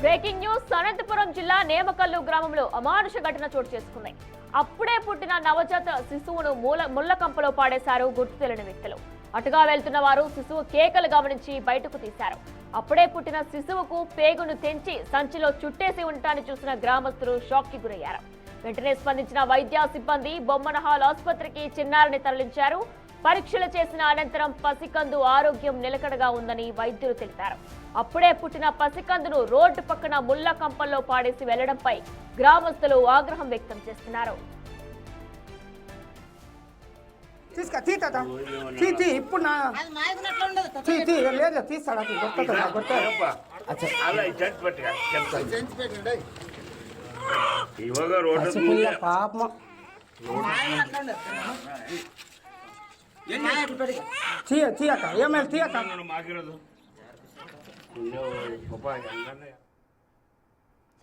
Breaking news Anantapuram జిల్లా నేమకల్లు గ్రామంలో అమానుష ఘటన చోటు చేసుకుంది. అప్పుడే పుట్టిన నవజాత శిశువును ముళ్ళకంపలో పాడేశారు గుర్తు తెలియని వ్యక్తులు. అటుగా వెళ్తున్న వారు శిశువు కేకలు గమనించి బయటకు తీశారు. అప్పుడే పుట్టిన శిశువుకు పేగును తెంచి సంచిలో చుట్టేసి ఉండటాన్ని చూసిన గ్రామస్తులు షాక్ కి గురయ్యారు. వెంటనే స్పందించిన వైద్య సిబ్బంది బొమ్మనహాల్ ఆసుపత్రికి చిన్నారిని తరలించారు. పరీక్షలు చేసిన అనంతరం పసికందు ఆరోగ్యం నిలకడగా ఉందని వైద్యులు తెలిపారు. అప్పుడే పుట్టిన పసికందును రోడ్డు పక్కన ముళ్ళ కంపల్లో పాడేసి వెళ్లడంపై గ్రామస్తులు ఆగ్రహం వ్యక్తం చేస్తున్నారు.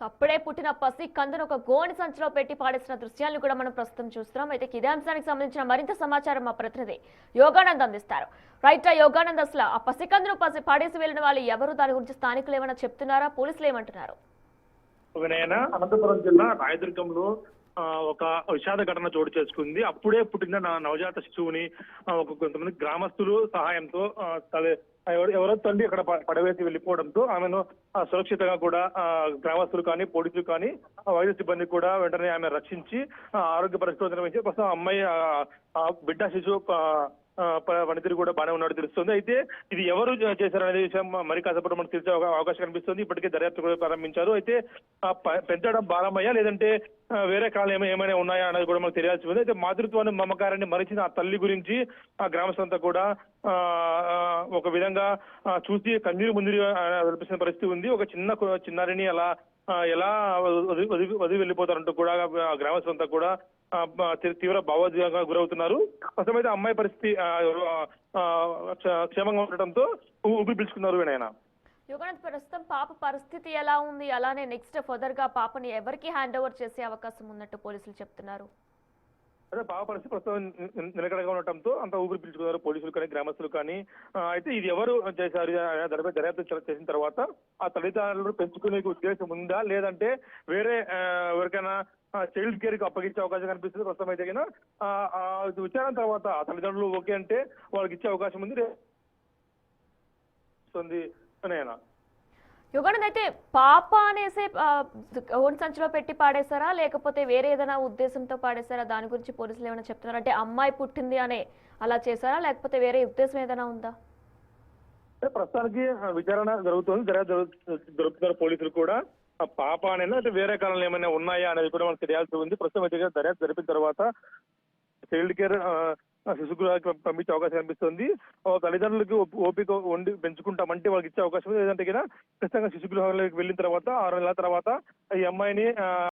అప్పుడే పుట్టిన పసి కందును ఒక గోని సంచిలో పెట్టి పాడేసిన దృశ్యాలను కూడా మనం ప్రస్తుతం చూస్తున్నాం. అయితే ఇదే అంశానికి సంబంధించిన మరింత సమాచారం మా ప్రతినిధి యోగానంద్ అందిస్తారు. రైట్ యోగానంద్, అసలు ఆ పసికందును పాడేసి వెళ్ళిన వాళ్ళు ఎవరు? దాని గురించి స్థానికులు ఏమైనా చెప్తున్నారా? పోలీసులు ఏమంటున్నారు? అనంతపురం జిల్లా రాయదుర్గంలో ఒక విషాద ఘటన చోటు చేసుకుంది. అప్పుడే పుట్టిన నవజాత శిశువుని కొంతమంది గ్రామస్తులు సహాయంతో ఎవరో తల్లి అక్కడ పడవేసి వెళ్లిపోవడంతో ఆమెను సురక్షితంగా కూడా గ్రామస్తులు కానీ పోలీసులు కానీ వైద్య సిబ్బంది కూడా వెంటనే ఆమె రక్షించి ఆరోగ్య పరిస్థితులు నిర్వహించి ప్రస్తుతం అమ్మాయి బిడ్డ శిశువు పనితీరు కూడా బాగానే ఉన్నట్టు తెలుస్తుంది. అయితే ఇది ఎవరు చేశారనే విషయం మరి కాసేపట్లో మనకు తెలిసే అవకాశం కనిపిస్తుంది. ఇప్పటికే దర్యాప్తు కూడా ప్రారంభించారు. అయితే పెంచడం బాలమయ్యా లేదంటే వేరే కాలం ఏమైనా ఉన్నాయా అనేది కూడా మనకు తెలియాల్సి ఉంది. అయితే మాతృత్వాన్ని మమకారాన్ని మరిచిన ఆ తల్లి గురించి ఆ గ్రామస్తులంతా కూడా ఒక విధంగా చూసి కన్నీరు ముందు వెలిపిస్తున్న పరిస్థితి ఉంది. ఒక చిన్నారిని ఎలా వదిలి వెళ్ళిపోతారంటూ కూడా గ్రామస్తులంతా కూడా తీవ్ర భావోద్వేగంగా గురవుతున్నారు. ప్రస్తుతమైతే అమ్మాయి పరిస్థితి క్షేమంగా ఉండటంతో ఊపిరి పీల్చుకున్నారు. వినయన యుగనంత్, ప్రస్తుతం పాప పరిస్థితి ఎలా ఉంది? అలానే నెక్స్ట్ ఫర్దర్ గా పాపని ఎవరికి హ్యాండ్ ఓవర్ చేసే అవకాశం ఉన్నట్టు పోలీసులు చెప్తున్నారు. అదే పాప పరిస్థితి ప్రస్తుతం నిలకడగా ఉండటంతో అంత ఊపిరి పీల్చుకున్నారు పోలీసులు కానీ గ్రామస్తులు కానీ. అయితే ఇది ఎవరు చేశారు దానిపై దర్యాప్తు చేసిన తర్వాత ఆ తల్లిదండ్రులు పెంచుకునే ఉద్దేశం ఉందా లేదంటే వేరే ఎవరికైనా చైల్డ్ కేర్ కి అప్పగించే అవకాశం కనిపిస్తుంది. ప్రస్తుతం అయితే విచారణ తర్వాత ఆ తల్లిదండ్రులు ఓకే అంటే వాళ్ళకి ఇచ్చే అవకాశం ఉంది. యుగనంద్, అయితే పాప అనేసి ఓన్ సంచిలో పెట్టి పాడేశారా లేకపోతే వేరే ఏదైనా ఉద్దేశంతో పాడేశారా? దాని గురించి పోలీసులు ఏమైనా చెప్తున్నారు? అంటే అమ్మాయి పుట్టింది అనే అలా చేశారా లేకపోతే వేరే ఉద్దేశం ఏదైనా ఉందా? ప్రస్తుతానికి విచారణ జరుగుతుంది. జరుగుతున్నారు పోలీసులు కూడా. పాప అనేది అంటే వేరే కాలంలో ఏమైనా ఉన్నాయా అనేది కూడా మనకు తెలియాల్సి ఉంది. ప్రస్తుతం అయితే దర్యాప్తు జరిపిన తర్వాత చైల్డ్ కేర్ శిశు గృహానికి పంపించే అవకాశం కనిపిస్తుంది. తల్లిదండ్రులకి ఓపిక వండి పెంచుకుంటామంటే వాళ్ళకి ఇచ్చే అవకాశం ఉంది. లేదంటే ఖచ్చితంగా శిశు గృహాలకు వెళ్ళిన తర్వాత 6 నెలల తర్వాత ఈ అమ్మాయిని